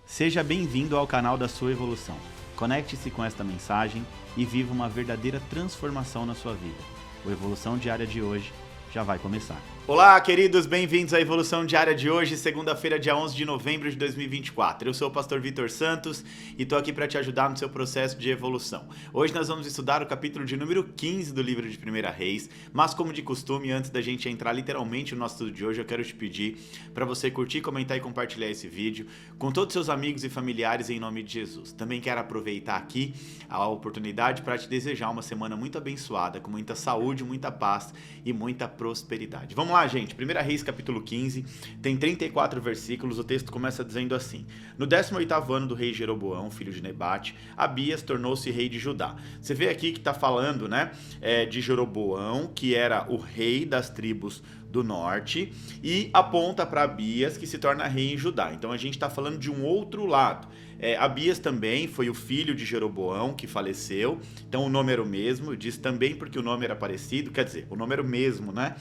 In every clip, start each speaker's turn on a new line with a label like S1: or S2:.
S1: Seja bem-vindo ao canal da sua evolução. Conecte-se com esta mensagem e viva uma verdadeira transformação na sua vida. O Evolução Diária de hoje já vai começar. Olá, queridos, bem-vindos à Evolução Diária de hoje, segunda-feira, dia 11 de novembro de 2024. Eu sou o pastor Vitor Santos e estou aqui para te ajudar no seu processo de evolução. Hoje nós vamos estudar o capítulo de número 15 do livro de 1 Reis, mas como de costume, antes da gente entrar literalmente no nosso estudo de hoje, eu quero te pedir para você curtir, comentar e compartilhar esse vídeo com todos os seus amigos e familiares em nome de Jesus. Também quero aproveitar aqui a oportunidade para te desejar uma semana muito abençoada, com muita saúde, muita paz e muita prosperidade. Vamos lá, gente. 1 Reis, capítulo 15, tem 34 versículos. O texto começa dizendo assim: No 18º ano do rei Jeroboão, filho de Nebate, Abias tornou-se rei de Judá. Você vê aqui que está falando, né, de Jeroboão, que era o rei das tribos do norte, e aponta para Abias, que se torna rei em Judá. Então a gente está falando de um outro lado. Abias também foi o filho de Jeroboão que faleceu, então o nome era o mesmo. Eu disse também porque o nome era parecido, quer dizer, o nome era o mesmo, né?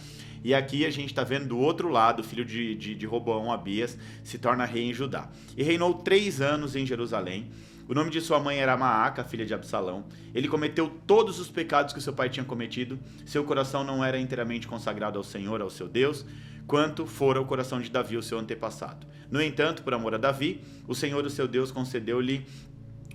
S1: E aqui a gente está vendo do outro lado, o filho de Roboão, Abias, se torna rei em Judá. E reinou 3 anos em Jerusalém. O nome de sua mãe era Maaca, filha de Absalão. Ele cometeu todos os pecados que seu pai tinha cometido. Seu coração não era inteiramente consagrado ao Senhor, ao seu Deus, quanto fora o coração de Davi, o seu antepassado. No entanto, por amor a Davi, o Senhor, o seu Deus, concedeu-lhe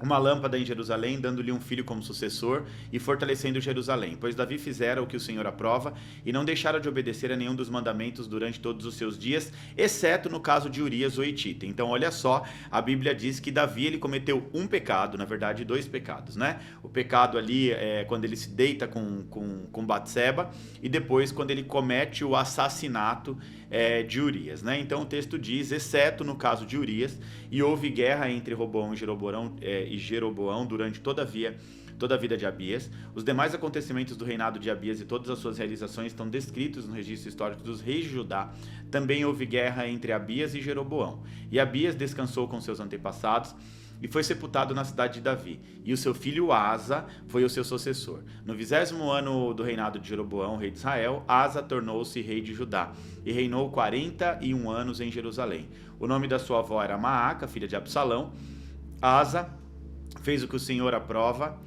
S1: uma lâmpada em Jerusalém, dando-lhe um filho como sucessor e fortalecendo Jerusalém, pois Davi fizera o que o Senhor aprova e não deixara de obedecer a nenhum dos mandamentos durante todos os seus dias, exceto no caso de Urias o Hitita. Então olha só, a Bíblia diz que Davi ele cometeu um pecado, na verdade 2 pecados, né? O pecado ali é quando ele se deita com Batseba, e depois quando ele comete o assassinato de Urias, né? Então o texto diz, exceto no caso de Urias, e houve guerra entre Roboão e Jeroboão durante toda a vida de Abias. Os demais acontecimentos do reinado de Abias e todas as suas realizações estão descritos no registro histórico dos reis de Judá. Também houve guerra entre Abias e Jeroboão. E Abias descansou com seus antepassados e foi sepultado na cidade de Davi. E o seu filho Asa foi o seu sucessor. No 20º ano do reinado de Jeroboão, rei de Israel, Asa tornou-se rei de Judá e reinou 41 anos em Jerusalém. O nome da sua avó era Maaca, filha de Absalão. Asa fez o que o Senhor aprova,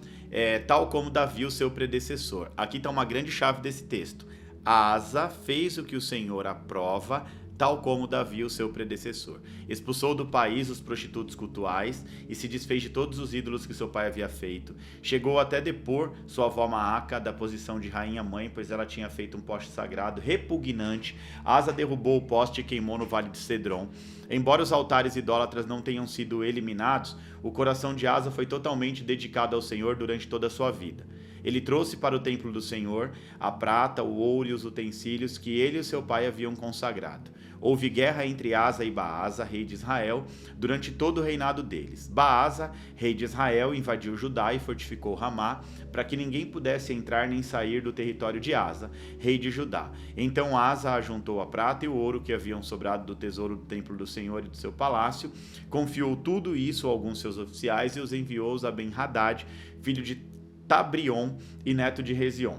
S1: tal como Davi, o seu predecessor. Aqui está uma grande chave desse texto. Asa fez o que o Senhor aprova, tal como Davi, o seu predecessor. Expulsou do país os prostitutos cultuais e se desfez de todos os ídolos que seu pai havia feito. Chegou até depor sua avó Maaca da posição de rainha-mãe, pois ela tinha feito um poste sagrado repugnante. Asa derrubou o poste e queimou no vale de Cedron. Embora os altares idólatras não tenham sido eliminados, o coração de Asa foi totalmente dedicado ao Senhor durante toda a sua vida. Ele trouxe para o templo do Senhor a prata, o ouro e os utensílios que ele e seu pai haviam consagrado. Houve guerra entre Asa e Baasa, rei de Israel, durante todo o reinado deles. Baasa, rei de Israel, invadiu Judá e fortificou Ramá, para que ninguém pudesse entrar nem sair do território de Asa, rei de Judá. Então Asa ajuntou a prata e o ouro que haviam sobrado do tesouro do templo do Senhor e do seu palácio, confiou tudo isso a alguns seus oficiais e os enviou a Ben-Hadad, filho de Tabrion e neto de Rezion,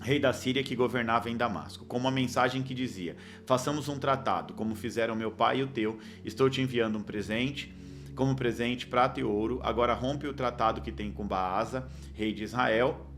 S1: rei da Síria, que governava em Damasco, com uma mensagem que dizia: façamos um tratado, como fizeram meu pai e o teu, estou te enviando um presente, como presente, prata e ouro, agora rompe o tratado que tem com Baasa, rei de Israel,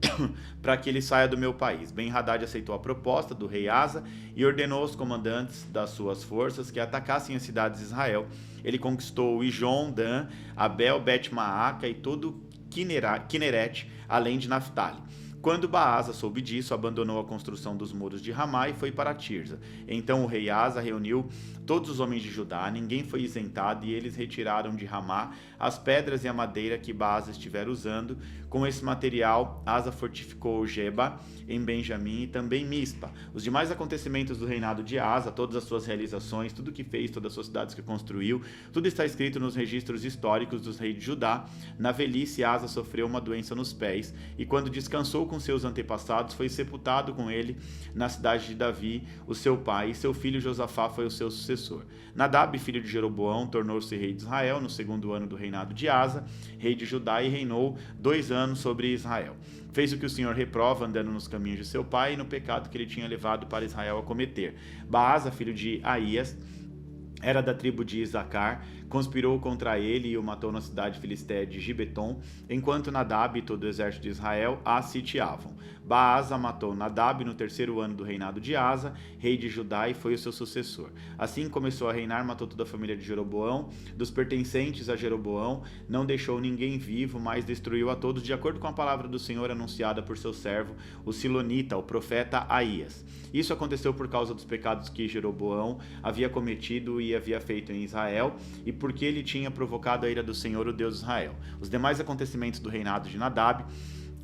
S1: para que ele saia do meu país. Ben-Hadad aceitou a proposta do rei Asa e ordenou aos comandantes das suas forças que atacassem as cidades de Israel. Ele conquistou Ijon, Dan, Abel, Bet-Maaca e todo Kineret, além de Naftali. Quando Baasa soube disso, abandonou a construção dos muros de Ramá e foi para Tirza. Então o rei Asa reuniu todos os homens de Judá, ninguém foi isentado, e eles retiraram de Ramá as pedras e a madeira que Baasa estivera usando. Com esse material, Asa fortificou Geba, em Benjamim, e também Mispa. Os demais acontecimentos do reinado de Asa, todas as suas realizações, tudo o que fez, todas as suas cidades que construiu, tudo está escrito nos registros históricos dos reis de Judá. Na velhice, Asa sofreu uma doença nos pés, e quando descansou com seus antepassados, foi sepultado com ele na cidade de Davi, o seu pai, e seu filho Josafá foi o seu sucessor. Nadab, filho de Jeroboão, tornou-se rei de Israel no 2º ano do reinado de Asa, rei de Judá, e reinou 2 anos sobre Israel. Fez o que o Senhor reprova, andando nos caminhos de seu pai e no pecado que ele tinha levado para Israel a cometer. Baasa, filho de Aías, era da tribo de Isacar, conspirou contra ele e o matou na cidade filisteia de Gibeton, enquanto Nadab e todo o exército de Israel a sitiavam. Baasa matou Nadab no 3º ano do reinado de Asa, rei de Judá, e foi o seu sucessor. Assim começou a reinar, matou toda a família de Jeroboão, dos pertencentes a Jeroboão, não deixou ninguém vivo, mas destruiu a todos, de acordo com a palavra do Senhor anunciada por seu servo, o Silonita, o profeta Aías. Isso aconteceu por causa dos pecados que Jeroboão havia cometido e havia feito em Israel, e porque ele tinha provocado a ira do Senhor, o Deus de Israel. Os demais acontecimentos do reinado de Nadab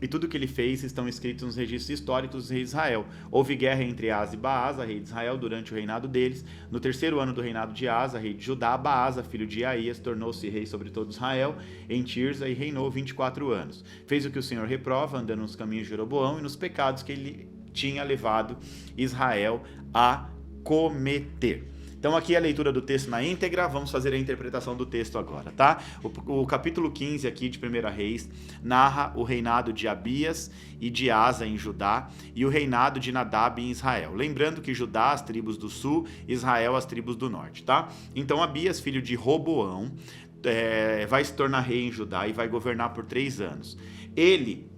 S1: e tudo o que ele fez estão escritos nos registros históricos dos reis de Israel. Houve guerra entre Asa e Baasa, rei de Israel, durante o reinado deles. No 3º ano do reinado de Asa, rei de Judá, Baasa, filho de Aías, tornou-se rei sobre todo Israel em Tirza e reinou 24 anos. Fez o que o Senhor reprova, andando nos caminhos de Jeroboão e nos pecados que ele tinha levado Israel a cometer. Então aqui é a leitura do texto na íntegra, vamos fazer a interpretação do texto agora, tá? O capítulo 15 aqui de 1 Reis narra o reinado de Abias e de Asa em Judá e o reinado de Nadab em Israel. Lembrando que Judá, as tribos do sul, Israel, as tribos do norte, tá? Então Abias, filho de Roboão, vai se tornar rei em Judá e vai governar por 3 anos. Ele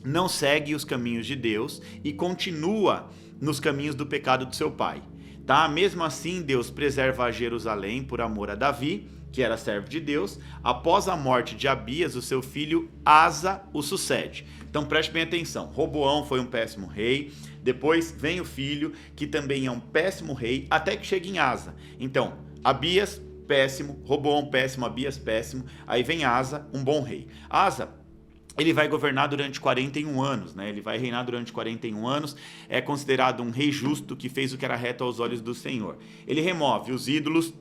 S1: não segue os caminhos de Deus e continua nos caminhos do pecado do seu pai. Tá? Mesmo assim, Deus preserva a Jerusalém por amor a Davi, que era servo de Deus. Após a morte de Abias, o seu filho Asa o sucede. Então preste bem atenção, Roboão foi um péssimo rei, depois vem o filho, que também é um péssimo rei, até que chega em Asa. Então, Abias, péssimo, Roboão, péssimo, Abias, péssimo, aí vem Asa, um bom rei. Asa, ele vai governar durante 41 anos, né? Ele vai reinar durante 41 anos, é considerado um rei justo que fez o que era reto aos olhos do Senhor. Ele remove os ídolos,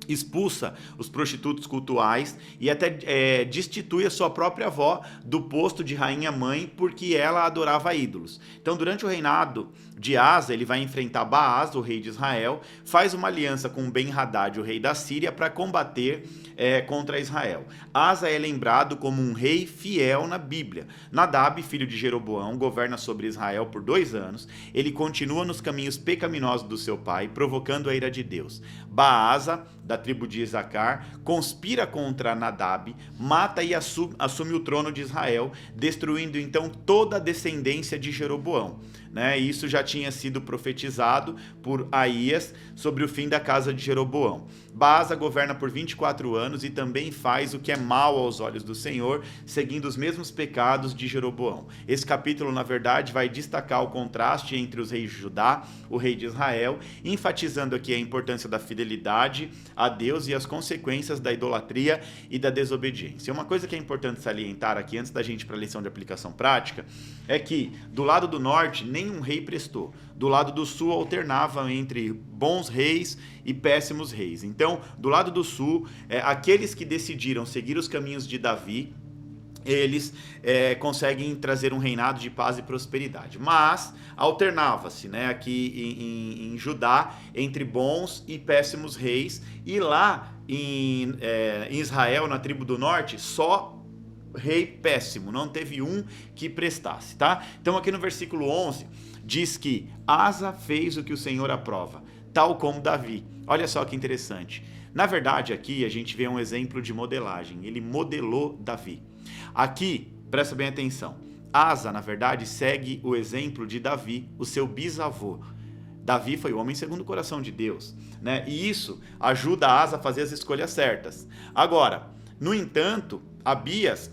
S1: expulsa os prostitutos cultuais e até destitui a sua própria avó do posto de rainha-mãe porque ela adorava ídolos. Então, durante o reinado de Asa, ele vai enfrentar Baasa, o rei de Israel, faz uma aliança com Ben-Hadad, o rei da Síria, para combater contra Israel. Asa é lembrado como um rei fiel na Bíblia. Nadab, filho de Jeroboão, governa sobre Israel por 2 anos. Ele continua nos caminhos pecaminosos do seu pai, provocando a ira de Deus. Baasa, da tribo de Isacar, conspira contra Nadab, mata e assume o trono de Israel, destruindo então toda a descendência de Jeroboão. Isso já tinha sido profetizado por Aías sobre o fim da casa de Jeroboão. Baasa governa por 24 anos e também faz o que é mal aos olhos do Senhor, seguindo os mesmos pecados de Jeroboão. Esse capítulo, na verdade, vai destacar o contraste entre os reis de Judá, o rei de Israel, enfatizando aqui a importância da fidelidade a Deus e as consequências da idolatria e da desobediência. Uma coisa que é importante salientar aqui, antes da gente ir para a lição de aplicação prática, é que do lado do norte, nenhum rei prestou. Do lado do sul, alternava entre bons reis e péssimos reis. Então, do lado do sul, aqueles que decidiram seguir os caminhos de Davi, eles conseguem trazer um reinado de paz e prosperidade. Mas alternava-se, aqui em Judá, entre bons e péssimos reis, e lá em Israel, na tribo do norte, só rei péssimo, não teve um que prestasse, tá? Então aqui no versículo 11, diz que Asa fez o que o Senhor aprova, tal como Davi. Olha só que interessante. Na verdade, aqui a gente vê um exemplo de modelagem. Ele modelou Davi. Aqui, presta bem atenção, Asa, na verdade, segue o exemplo de Davi, o seu bisavô. Davi foi o homem segundo o coração de Deus, E isso ajuda Asa a fazer as escolhas certas. Agora, no entanto, Abias,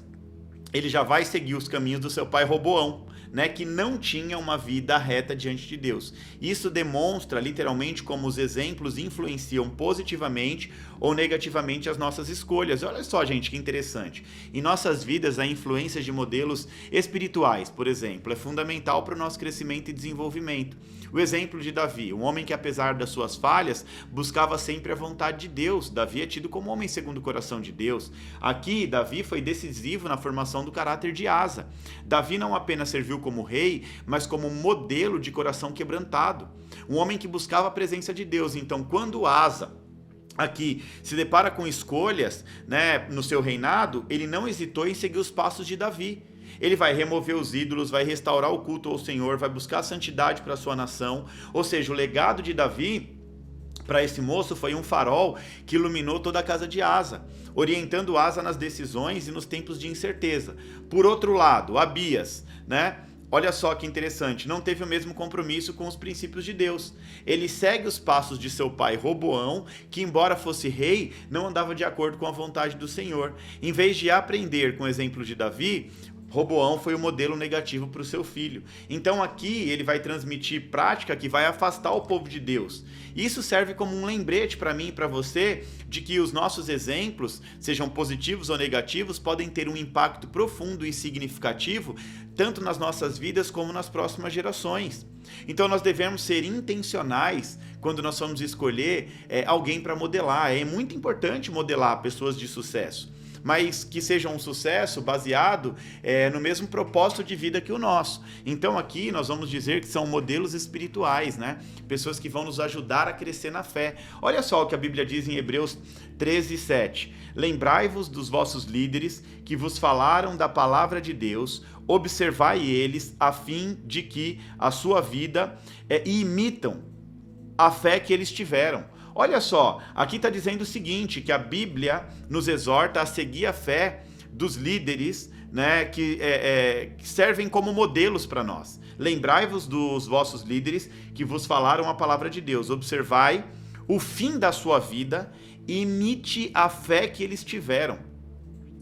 S1: ele já vai seguir os caminhos do seu pai Roboão, que não tinha uma vida reta diante de Deus. Isso demonstra literalmente como os exemplos influenciam positivamente ou negativamente as nossas escolhas. Olha só, gente, que interessante. Em nossas vidas, a influência de modelos espirituais, por exemplo, é fundamental para o nosso crescimento e desenvolvimento. O exemplo de Davi, um homem que, apesar das suas falhas, buscava sempre a vontade de Deus. Davi é tido como homem segundo o coração de Deus. Aqui, Davi foi decisivo na formação do caráter de Asa. Davi não apenas serviu como rei, mas como modelo de coração quebrantado. Um homem que buscava a presença de Deus. Então, quando Asa aqui se depara com escolhas, no seu reinado, ele não hesitou em seguir os passos de Davi. Ele vai remover os ídolos, vai restaurar o culto ao Senhor, vai buscar a santidade para a sua nação. Ou seja, o legado de Davi para esse moço foi um farol que iluminou toda a casa de Asa, orientando Asa nas decisões e nos tempos de incerteza. Por outro lado, Abias, né? Olha só que interessante, não teve o mesmo compromisso com os princípios de Deus. Ele segue os passos de seu pai Roboão, que embora fosse rei, não andava de acordo com a vontade do Senhor. Em vez de aprender com o exemplo de Davi, Roboão foi o modelo negativo para o seu filho. Então aqui ele vai transmitir prática que vai afastar o povo de Deus. Isso serve como um lembrete para mim e para você de que os nossos exemplos, sejam positivos ou negativos, podem ter um impacto profundo e significativo tanto nas nossas vidas como nas próximas gerações. Então nós devemos ser intencionais quando nós vamos escolher alguém para modelar. É muito importante modelar pessoas de sucesso, mas que seja um sucesso baseado no mesmo propósito de vida que o nosso. Então aqui nós vamos dizer que são modelos espirituais, né? Pessoas que vão nos ajudar a crescer na fé. Olha só o que a Bíblia diz em Hebreus 13:7. Lembrai-vos dos vossos líderes que vos falaram da palavra de Deus, observai eles a fim de que a sua vida imitam a fé que eles tiveram. Olha só, aqui está dizendo o seguinte, que a Bíblia nos exorta a seguir a fé dos líderes, né, que servem como modelos para nós. Lembrai-vos dos vossos líderes que vos falaram a palavra de Deus. Observai o fim da sua vida e imite a fé que eles tiveram.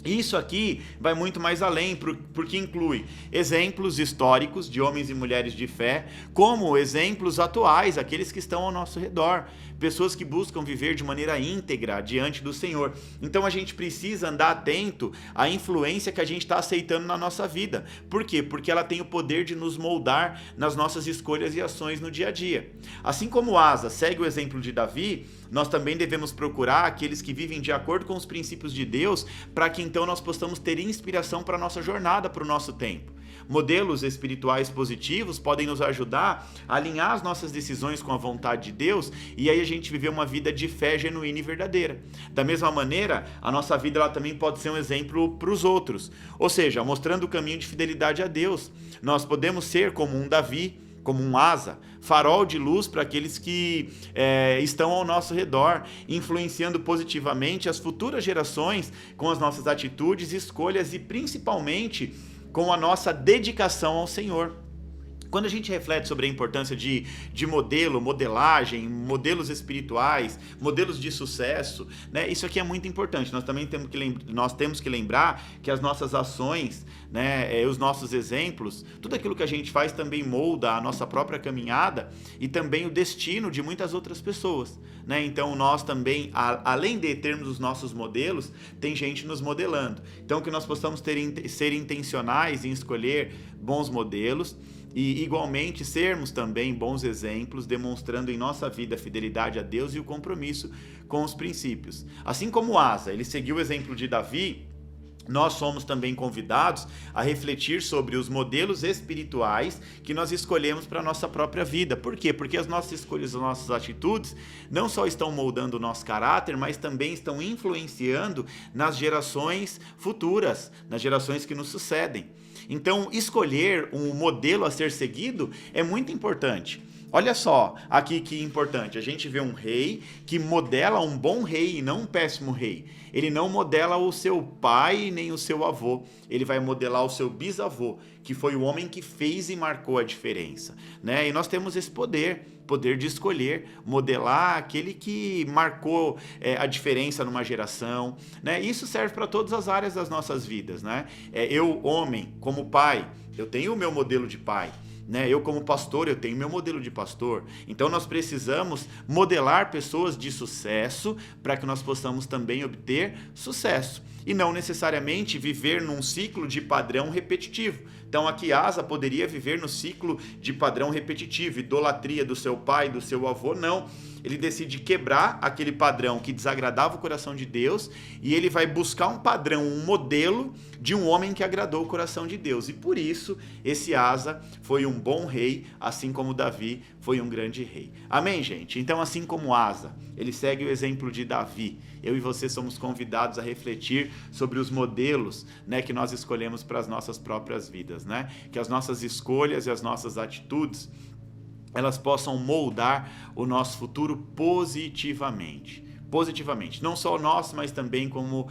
S1: Isso aqui vai muito mais além, porque inclui exemplos históricos de homens e mulheres de fé, como exemplos atuais, aqueles que estão ao nosso redor, pessoas que buscam viver de maneira íntegra diante do Senhor. Então a gente precisa andar atento à influência que a gente está aceitando na nossa vida. Por quê? Porque ela tem o poder de nos moldar nas nossas escolhas e ações no dia a dia. Assim como Asa segue o exemplo de Davi, nós também devemos procurar aqueles que vivem de acordo com os princípios de Deus, para que então nós possamos ter inspiração para a nossa jornada, para o nosso tempo. Modelos espirituais positivos podem nos ajudar a alinhar as nossas decisões com a vontade de Deus, e aí a gente viver uma vida de fé genuína e verdadeira. Da mesma maneira, a nossa vida ela também pode ser um exemplo para os outros, ou seja, mostrando o caminho de fidelidade a Deus. Nós podemos ser como um Davi, como um Asa, farol de luz para aqueles que estão ao nosso redor, influenciando positivamente as futuras gerações com as nossas atitudes, escolhas e principalmente com a nossa dedicação ao Senhor. Quando a gente reflete sobre a importância de modelo, modelagem, modelos espirituais, modelos de sucesso, né, isso aqui é muito importante. Nós também temos que lembrar que as nossas ações, né, os nossos exemplos, tudo aquilo que a gente faz também molda a nossa própria caminhada e também o destino de muitas outras pessoas, né? Então nós também, além de termos os nossos modelos, tem gente nos modelando. Então que nós possamos ser intencionais em escolher bons modelos, e igualmente sermos também bons exemplos, demonstrando em nossa vida a fidelidade a Deus e o compromisso com os princípios. Assim como Asa, ele seguiu o exemplo de Davi, nós somos também convidados a refletir sobre os modelos espirituais que nós escolhemos para a nossa própria vida. Por quê? Porque as nossas escolhas, as nossas atitudes não só estão moldando o nosso caráter, mas também estão influenciando nas gerações futuras, nas gerações que nos sucedem. Então, escolher um modelo a ser seguido é muito importante. Olha só aqui que importante, a gente vê um rei que modela um bom rei e não um péssimo rei. Ele não modela o seu pai nem o seu avô, ele vai modelar o seu bisavô, que foi o homem que fez e marcou a diferença, né? E nós temos esse poder de escolher, modelar aquele que marcou a diferença numa geração, né? Isso serve para todas as áreas das nossas vidas, né? Eu, homem, como pai, eu tenho o meu modelo de pai, né? Eu como pastor, eu tenho meu modelo de pastor. Então nós precisamos modelar pessoas de sucesso para que nós possamos também obter sucesso e não necessariamente viver num ciclo de padrão repetitivo. Então aqui Asa poderia viver no ciclo de padrão repetitivo, idolatria do seu pai, do seu avô, não. Ele decide quebrar aquele padrão que desagradava o coração de Deus e ele vai buscar um padrão, um modelo de um homem que agradou o coração de Deus. E por isso, esse Asa foi um bom rei, assim como Davi foi um grande rei. Amém, gente? Então, assim como Asa, ele segue o exemplo de Davi. Eu e você somos convidados a refletir sobre os modelos, né, que nós escolhemos para as nossas próprias vidas, né? Que as nossas escolhas e as nossas atitudes elas possam moldar o nosso futuro positivamente. Não só o nosso, mas também como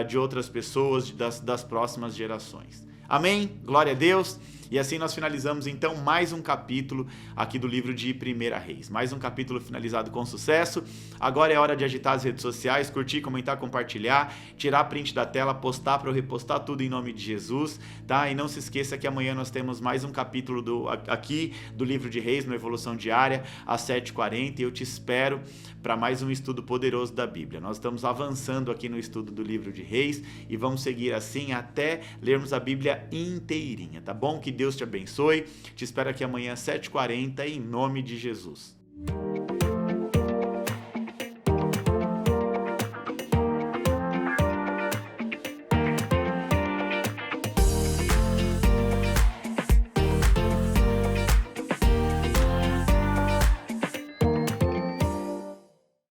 S1: de outras pessoas, das próximas gerações. Amém? Glória a Deus. E assim nós finalizamos então mais um capítulo aqui do livro de 1 Reis. Mais um capítulo finalizado com sucesso. Agora é hora de agitar as redes sociais, curtir, comentar, compartilhar, tirar print da tela, postar para eu repostar tudo em nome de Jesus, tá? E não se esqueça que amanhã nós temos mais um capítulo aqui do livro de Reis, no Evolução Diária, às 7h40, e eu te espero para mais um estudo poderoso da Bíblia. Nós estamos avançando aqui no estudo do livro de Reis e vamos seguir assim até lermos a Bíblia inteirinha, tá bom? Que Deus te abençoe. Te espero aqui amanhã às 7h40 em nome de Jesus.